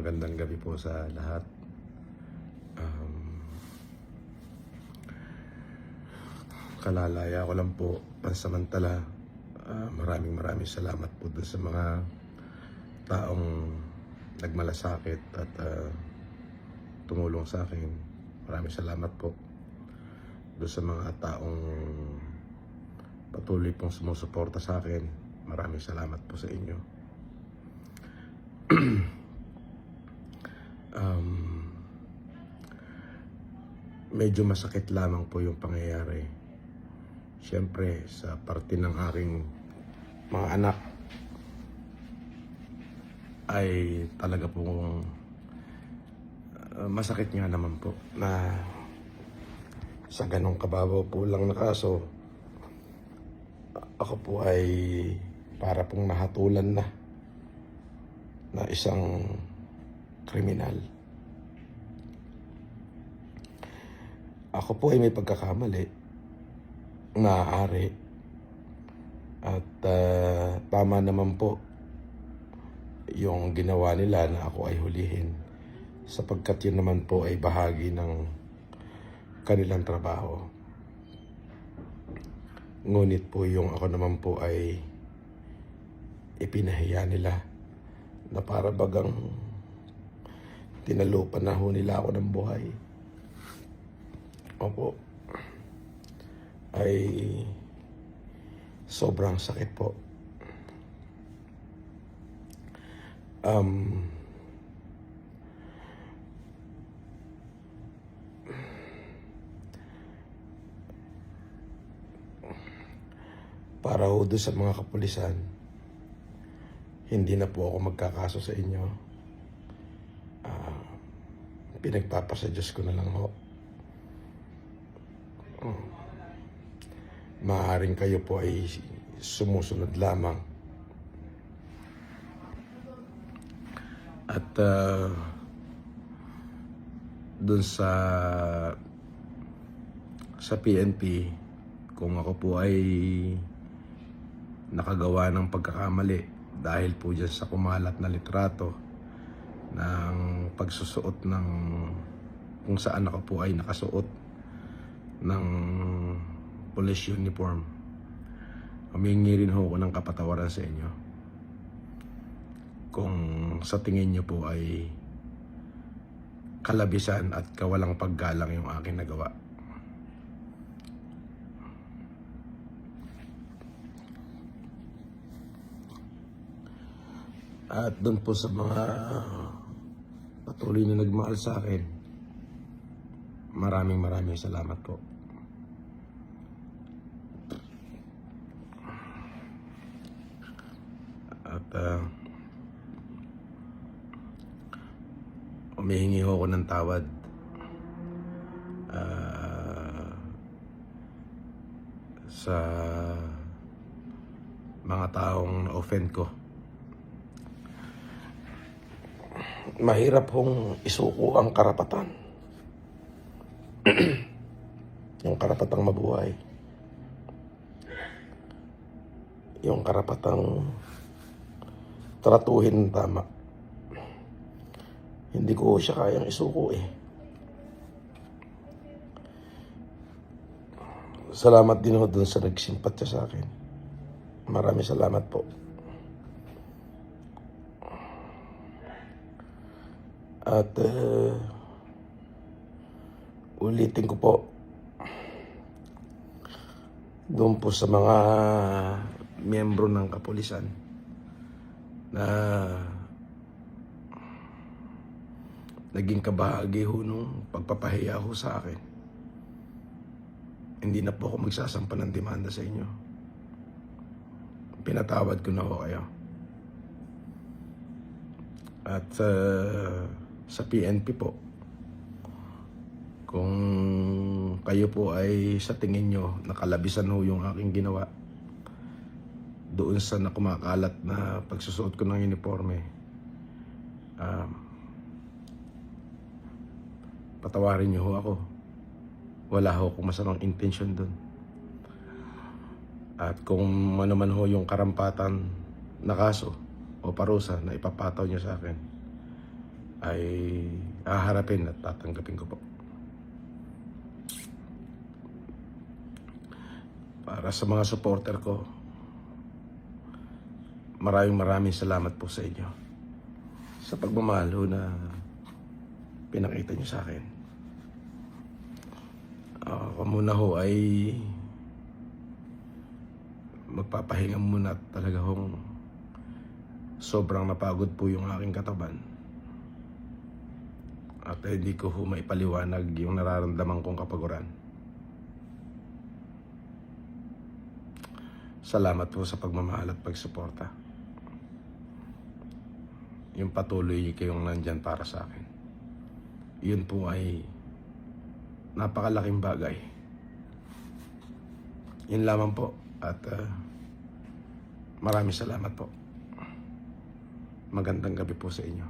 magandang gabi po sa lahat. Kalalaya ko lang po pansamantala. Maraming salamat po doon sa mga taong nagmalasakit at tumulong sa akin. Maraming salamat po doon sa mga taong patuloy pong sumusuporta sa akin. Maraming salamat po sa inyo. Medyo masakit lamang po yung pangyayari. Siyempre, sa parte ng aking mga anak ay talaga pong masakit nga naman po na sa ganong kababaw po lang na kaso, ako po ay para pong nahatulan na isang kriminal. Ako po ay may pagkakamali, maaari, at tama naman po yung ginawa nila na ako ay hulihin, sapagkat yun naman po ay bahagi ng kanilang trabaho. Ngunit po yung ako naman po ay ipinahiya nila na para bagang tinalupan na ho nila ako ng buhay. Opo, ay sobrang sakit po. Para ho doon sa mga kapulisan, hindi na po ako magkakaso sa inyo. Pinagpapasa Diyos ko na lang ho. Maaaring kayo po ay sumusunod lamang. At dun sa PNP, kung ako po ay nakagawa ng pagkakamali dahil po dyan sa kumalat na litrato ng pagsusuot ng kung saan ako po ay nakasuot ng police uniform, humingi rin ho ako ng kapatawaran sa inyo kung sa tingin nyo po ay kalabisan at kawalang paggalang yung aking nagawa. At doon po sa mga patuloy na nagmahal sa akin, maraming salamat po. At humihingi ho ako ng tawad sa mga taong na-offend ko. Mahirap hong isuko ang karapatan. Yung karapatang mabuhay. Yung karapatang tratuhin tama. Hindi ko siya kayang isuko eh. Salamat din ho dun sa nagsimpatya sa akin. Maraming salamat po. At ulitin ko po, doon po sa mga miyembro ng kapulisan na naging kabahagi ho nung pagpapahiya ho sa akin, hindi na po ako magsasampa ng demanda sa inyo. Pinatawad ko na ho kayo. At sa PNP po, kung kayo po ay sa tingin nyo nakalabisan ho yung aking ginawa doon sa nakumakalat na pagsusuot ko ng uniforme, patawarin nyo ho ako. Wala ho akong masamang intention doon. At kung ano man ho yung karampatan na kaso o parusa na ipapataw nyo sa akin, ay haharapin at tatanggapin ko po. Para sa mga supporter ko, maraming salamat po sa inyo sa pagmamahal ho na pinakita nyo sa akin. Ako muna ho ay magpapahinga muna at talaga hong sobrang napagod po yung aking katawan. At hindi ko ho maipaliwanag yung nararamdaman kong kapaguran. Salamat po sa pagmamahal at pagsuporta. Yung patuloy kayong nandyan para sa akin. Yun po ay napakalaking bagay. Yun lamang po. At maraming salamat po. Magandang gabi po sa inyo.